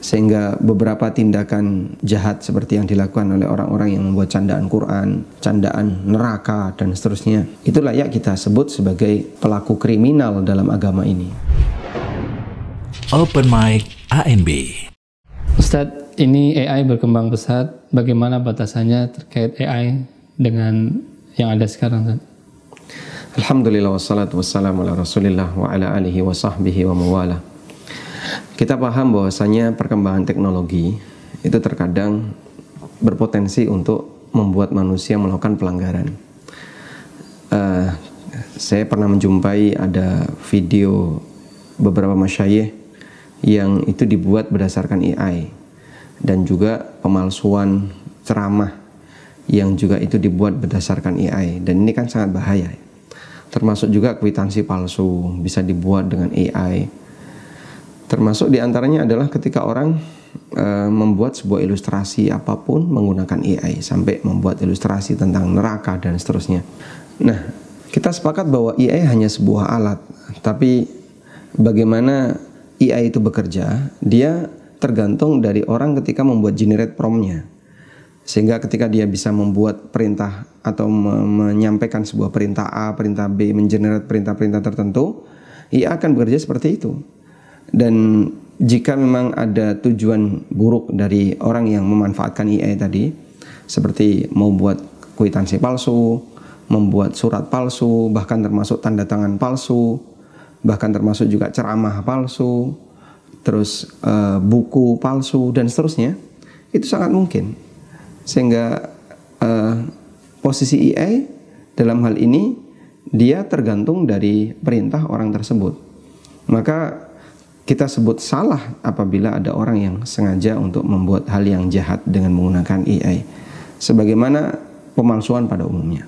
Sehingga beberapa tindakan jahat seperti yang dilakukan oleh orang-orang yang membuat candaan Quran, candaan neraka, dan seterusnya, itu layak kita sebut sebagai pelaku kriminal dalam agama ini. Open Mic ANB. Ustadz, ini AI berkembang pesat. Bagaimana batasannya terkait AI dengan yang ada sekarang, Ustadz? Alhamdulillah wassalatu wassalamu ala rasulillah wa ala alihi wa sahbihi wa mawala. Kita paham bahwasanya perkembangan teknologi itu terkadang berpotensi untuk membuat manusia melakukan pelanggaran. Saya pernah menjumpai ada video beberapa masyayikh yang itu dibuat berdasarkan AI, dan juga pemalsuan ceramah yang juga itu dibuat berdasarkan AI, dan ini kan sangat bahaya. Termasuk juga kwitansi palsu bisa dibuat dengan AI. Termasuk diantaranya adalah ketika orang membuat sebuah ilustrasi apapun menggunakan AI, sampai membuat ilustrasi tentang neraka dan seterusnya. Nah, kita sepakat bahwa AI hanya sebuah alat, tapi bagaimana AI itu bekerja, dia tergantung dari orang ketika membuat generate prompt-nya. Sehingga ketika dia bisa membuat perintah atau menyampaikan sebuah perintah A, perintah B, mengenerate perintah-perintah tertentu, IA akan bekerja seperti itu. Dan jika memang ada tujuan buruk dari orang yang memanfaatkan AI tadi, seperti mau buat kwitansi palsu, membuat surat palsu, bahkan termasuk tanda tangan palsu, bahkan termasuk juga ceramah palsu, terus buku palsu, dan seterusnya, itu sangat mungkin. Sehingga posisi AI dalam hal ini dia tergantung dari perintah orang tersebut. Maka kita sebut salah apabila ada orang yang sengaja untuk membuat hal yang jahat dengan menggunakan AI, sebagaimana pemalsuan pada umumnya.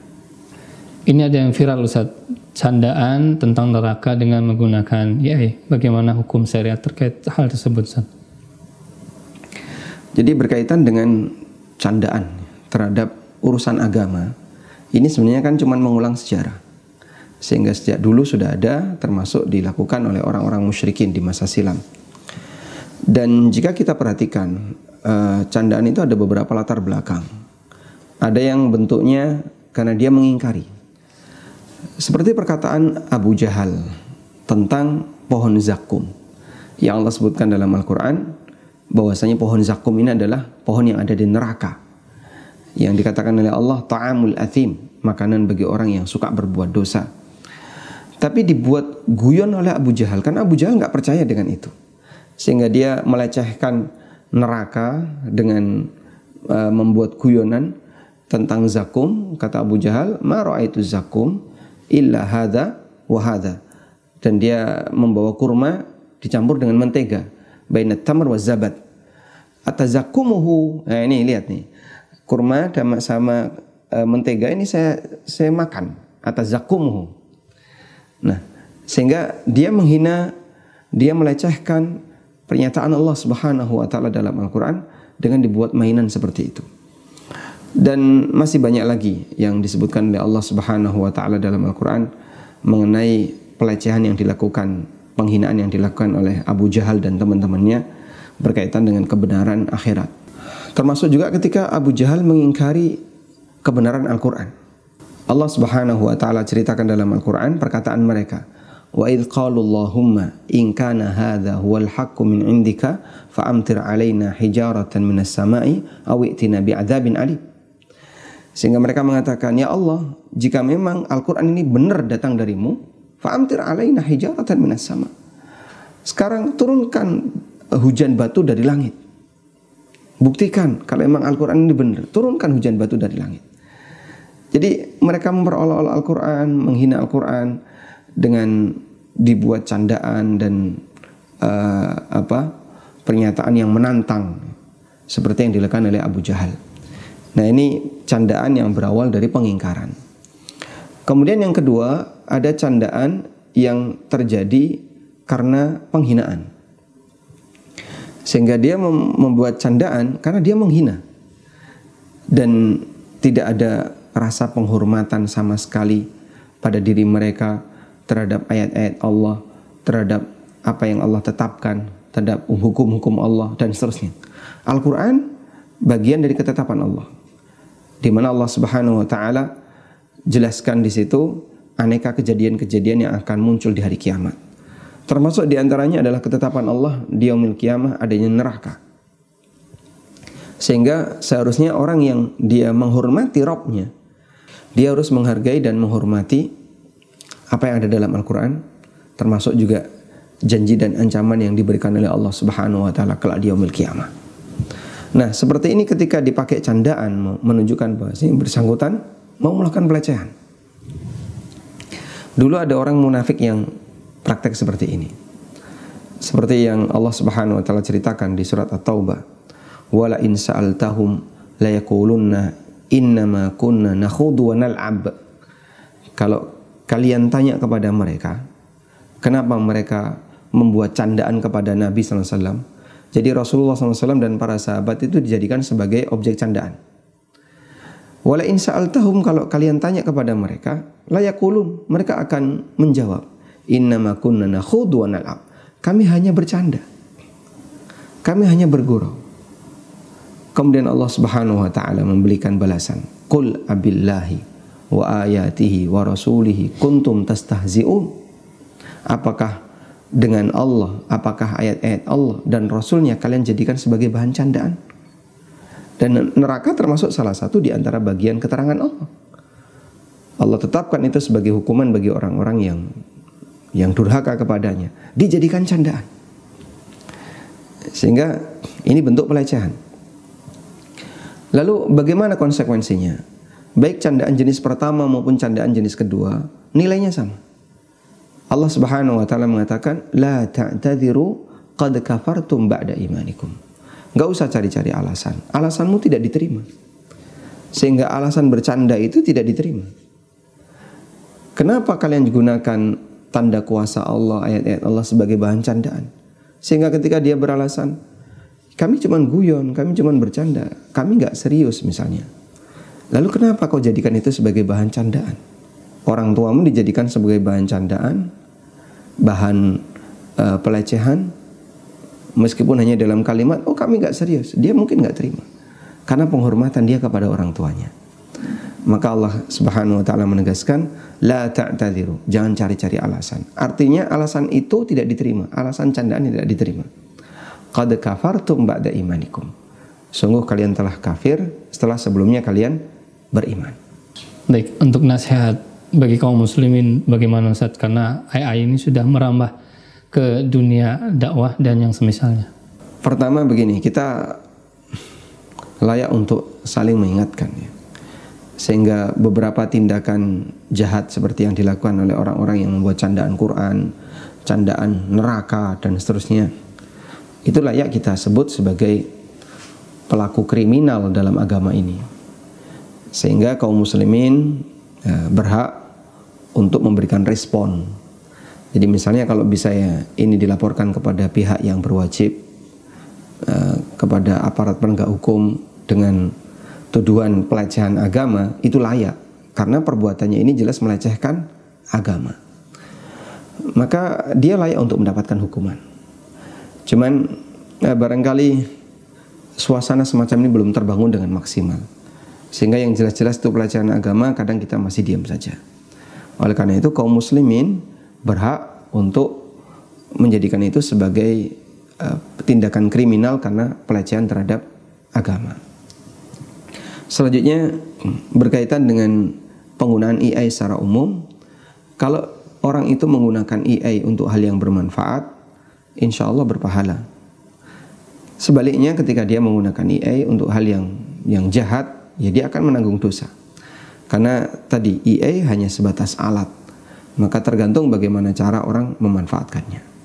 Ini ada yang viral, Ustaz, candaan tentang neraka dengan menggunakan AI. Bagaimana hukum syariat terkait hal tersebut, Ustaz? Jadi berkaitan dengan candaan terhadap urusan agama, ini sebenarnya kan cuma mengulang sejarah. Sehingga sejak dulu sudah ada, termasuk dilakukan oleh orang-orang musyrikin di masa silam. Dan jika kita perhatikan, candaan itu ada beberapa latar belakang. Ada yang bentuknya karena dia mengingkari, seperti perkataan Abu Jahal tentang pohon zakum, yang Allah sebutkan dalam Al-Quran bahwasanya pohon zakum ini adalah pohon yang ada di neraka, yang dikatakan oleh Allah ta'amul athim, makanan bagi orang yang suka berbuat dosa. Tapi dibuat guyon oleh Abu Jahal, karena Abu Jahal nggak percaya dengan itu, sehingga dia melecehkan neraka dengan membuat guyonan tentang zakum. Kata Abu Jahal, ma ra'aitu zakum illa hadha wa hadha, dan dia membawa kurma dicampur dengan mentega, bainat tamr wa zabat, atazakumuhu. Nah ini lihat nih, kurma sama mentega ini saya makan, atazakumuhu. Nah, sehingga dia menghina, dia melecehkan pernyataan Allah Subhanahu wa taala dalam Al-Qur'an dengan dibuat mainan seperti itu. Dan masih banyak lagi yang disebutkan oleh Allah Subhanahu wa taala dalam Al-Qur'an mengenai pelecehan yang dilakukan, penghinaan yang dilakukan oleh Abu Jahal dan teman-temannya berkaitan dengan kebenaran akhirat. Termasuk juga ketika Abu Jahal mengingkari kebenaran Al-Qur'an. Allah Subhanahu wa taala ceritakan dalam Al-Qur'an perkataan mereka, wa idz qalu Allahumma in kana hadza huwal haqqu min indika fa'amtir 'alaina hijaratan minas sama'i aw i'tina bi'adzabin alim. Sehingga mereka mengatakan, ya Allah, jika memang Al-Qur'an ini benar datang darimu, fa'amtir 'alaina hijaratan minas sama', sekarang turunkan hujan batu dari langit. Buktikan kalau memang Al-Qur'an ini benar, turunkan hujan batu dari langit. Jadi mereka memperolok-olok Al-Quran, menghina Al-Quran dengan dibuat candaan dan pernyataan yang menantang, seperti yang dilakukan oleh Abu Jahal. Nah ini candaan yang berawal dari pengingkaran. Kemudian yang kedua, ada candaan yang terjadi karena penghinaan. Sehingga dia membuat candaan karena dia menghina, dan tidak ada rasa penghormatan sama sekali pada diri mereka terhadap ayat-ayat Allah, terhadap apa yang Allah tetapkan, terhadap hukum-hukum Allah dan seterusnya. Al-Quran bagian dari ketetapan Allah, di mana Allah Subhanahu wa Ta'ala jelaskan di situ aneka kejadian-kejadian yang akan muncul di hari kiamat. Termasuk diantaranya adalah ketetapan Allah di yaumil kiamah adanya neraka. Sehingga seharusnya orang yang dia menghormati Rabb-nya, dia harus menghargai dan menghormati apa yang ada dalam Al-Quran, termasuk juga janji dan ancaman yang diberikan oleh Allah Subhanahu wa Ta'ala kelak di yaumil kiamah. Nah, seperti ini ketika dipakai candaan menunjukkan bahwa yang bersangkutan mau melakukan pelecehan. Dulu ada orang munafik yang praktek seperti ini. Seperti yang Allah Subhanahu wa Ta'ala ceritakan di surat At-Taubah, "Wala in sa'altahum la yaqulunna innama kunna nakhudu wa nal'ab." Kalau kalian tanya kepada mereka, kenapa mereka membuat candaan kepada Nabi sallallahu alaihi wasallam? Jadi Rasulullah sallallahu alaihi wasallam dan para sahabat itu dijadikan sebagai objek candaan. Wala in sa'altahum, kalau kalian tanya kepada mereka, la yaqulun, mereka akan menjawab, innama kunna nakhudu wa nal'ab. Kami hanya bercanda. Kami hanya bergurau. Kemudian Allah Subhanahu wa Ta'ala memberikan balasan, qul abillahi wa ayatihi wa rasulihi kuntum tastahzi'un. Apakah dengan Allah, apakah ayat-ayat Allah dan Rasulnya kalian jadikan sebagai bahan candaan? Dan neraka termasuk salah satu di antara bagian keterangan Allah. Allah tetapkan itu sebagai hukuman bagi orang-orang yang durhaka kepadanya, dijadikan candaan. Sehingga ini bentuk pelecehan. Lalu bagaimana konsekuensinya? Baik candaan jenis pertama maupun candaan jenis kedua, nilainya sama. Allah Subhanahu wa Ta'ala mengatakan, la ta'tadiru qad kafartum ba'da imanikum. Gak usah cari-cari alasan. Alasanmu tidak diterima. Sehingga alasan bercanda itu tidak diterima. Kenapa kalian gunakan tanda kuasa Allah, ayat-ayat Allah sebagai bahan candaan? Sehingga ketika dia beralasan, kami cuma guyon, kami cuma bercanda, kami gak serius misalnya. Lalu kenapa kau jadikan itu sebagai bahan candaan? Orang tuamu dijadikan sebagai bahan candaan, bahan pelecehan, meskipun hanya dalam kalimat, oh kami gak serius, dia mungkin gak terima. Karena penghormatan dia kepada orang tuanya. Maka Allah Subhanahu wa Ta'ala menegaskan, la ta'tadiru, jangan cari-cari alasan. Artinya alasan itu tidak diterima, alasan candaan tidak diterima. Qad kafartum ba'da imanikum. Sungguh kalian telah kafir setelah sebelumnya kalian beriman. Baik, untuk nasihat bagi kaum muslimin bagaimana Ustaz? Karena AI ini sudah merambah ke dunia dakwah dan yang semisalnya. Pertama begini, kita layak untuk saling mengingatkan ya. Sehingga beberapa tindakan jahat seperti yang dilakukan oleh orang-orang yang membuat candaan Quran, candaan neraka dan seterusnya, itu layak kita sebut sebagai pelaku kriminal dalam agama ini. Sehingga kaum muslimin berhak untuk memberikan respon. Jadi misalnya kalau bisa ya ini dilaporkan kepada pihak yang berwajib, kepada aparat penegak hukum dengan tuduhan pelecehan agama, itu layak. Karena perbuatannya ini jelas melecehkan agama. Maka dia layak untuk mendapatkan hukuman. Cuman barangkali suasana semacam ini belum terbangun dengan maksimal. Sehingga yang jelas-jelas itu pelecehan agama kadang kita masih diam saja. Oleh karena itu kaum muslimin berhak untuk menjadikan itu sebagai tindakan kriminal karena pelecehan terhadap agama. Selanjutnya berkaitan dengan penggunaan AI secara umum. Kalau orang itu menggunakan AI untuk hal yang bermanfaat, insya Allah berpahala. Sebaliknya ketika dia menggunakan AI untuk hal yang jahat, ya dia akan menanggung dosa. Karena tadi AI hanya sebatas alat, maka tergantung bagaimana cara orang memanfaatkannya.